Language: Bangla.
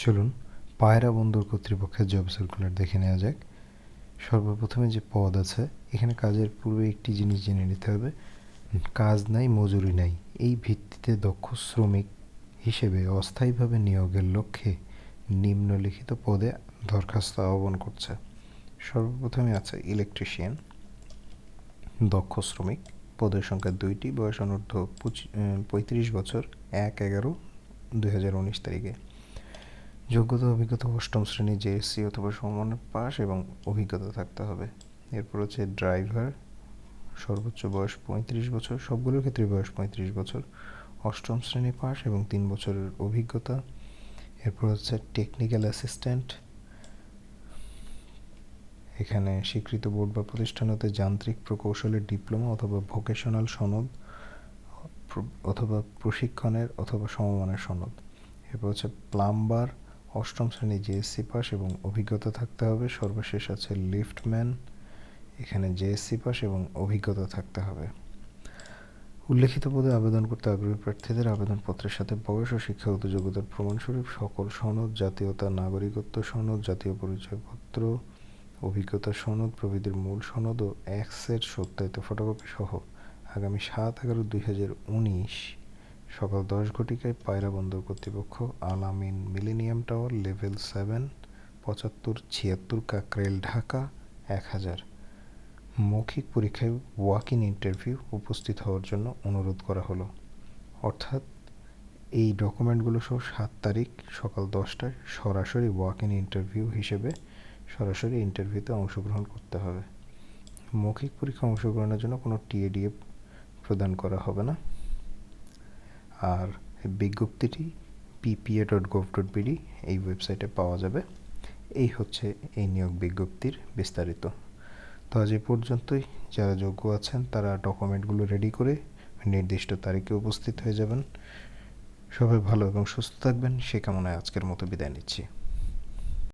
চলুন পায়রা বন্দর কর্তৃপক্ষের জব সার্কুলার দেখে নেওয়া যাক। সর্বপ্রথমে যে পদ আছে এখানে কাজের পূর্বে একটি জিনিস জেনে নিতে হবে, কাজ নাই মজুরি নাই, এই ভিত্তিতে দক্ষ শ্রমিক হিসেবে অস্থায়ীভাবে নিয়োগের লক্ষ্যে নিম্নলিখিত পদে দরখাস্ত আহ্বান করছে। সর্বপ্রথমে আছে ইলেকট্রিশিয়ান, দক্ষ শ্রমিক, পদের সংখ্যা 2টি, বয়স অনূর্ধ্ব 35 বছর, 1/11/2019 তারিখে। যোগ্যতা অভিজ্ঞতা অষ্টম শ্রেণী JSC অথবা সমমানের পাস এবং অভিজ্ঞতা থাকতে হবে। এরপর হচ্ছে ড্রাইভার, সর্বোচ্চ বয়স 35 বছর, সবগুলোর ক্ষেত্রে বয়স 35 বছর, অষ্টম শ্রেণী পাস এবং 3 বছরের অভিজ্ঞতা। এরপর হচ্ছে টেকনিক্যাল অ্যাসিস্ট্যান্ট, এখানে স্বীকৃত বোর্ড বা প্রতিষ্ঠান হতে যান্ত্রিক প্রকৌশলের ডিপ্লোমা অথবা ভোকেশনাল সনদ অথবা প্রশিক্ষণের অথবা সমমানের সনদ। এরপর হচ্ছে প্লাম্বার, অষ্টম শ্রেণী JSC পাস এবং অভিজ্ঞতা থাকতে হবে। সর্বশেষ আছে লিফটম্যান, এখানে JSC পাস এবং অভিজ্ঞতা থাকতে হবে। উল্লেখিত পদে আবেদন করতে আগ্রহী প্রার্থীদের আবেদনপত্রের সাথে বয়স ও শিক্ষাগত যোগ্যতার প্রমাণস্বরূপ সকল সনদ, জাতীয়তা, নাগরিকত্ব সনদ, জাতীয় পরিচয়পত্র, অভিজ্ঞতা সনদ প্রভৃতির মূল সনদ ও এক সেট সত্যায়িত ফটোকপি সহ আগামী 7/11/2019 সকাল 10 ঘটিকায় পায়রা বন্দর কর্তৃপক্ষ, Al Amin millennium tower, level 7, 7576 Kakrail, Dhaka 1000। মৌখিক পরীক্ষায় ওয়াক ইন ইন্টারভিউ উপস্থিত হওয়ার জন্য অনুরোধ করা হলো। অর্থাৎ এই ডকুমেন্টগুলো সহ 7 তারিখ সকাল 10টায় সরাসরি ওয়াক ইন ইন্টারভিউ হিসেবে সরাসরি ইন্টারভিউতে অংশগ্রহণ করতে হবে। মৌখিক পরীক্ষা অংশগ্রহণের জন্য কোনো TADA প্রদান করা হবে না। আর বিজ্ঞপ্তিটি ppa.gov.bd এই ওয়েবসাইটে পাওয়া যাবে। এই হচ্ছে এই নিয়োগ বিজ্ঞপ্তির বিস্তারিত। তো আজ এই পর্যন্তই। যারা যোগ্য আছেন তারা ডকুমেন্টগুলো রেডি করে নির্দিষ্ট তারিখে উপস্থিত হয়ে যাবেন। সবাই ভালো এবং সুস্থ থাকবেন, সে কামনায় আজকের মতো বিদায় নিচ্ছি।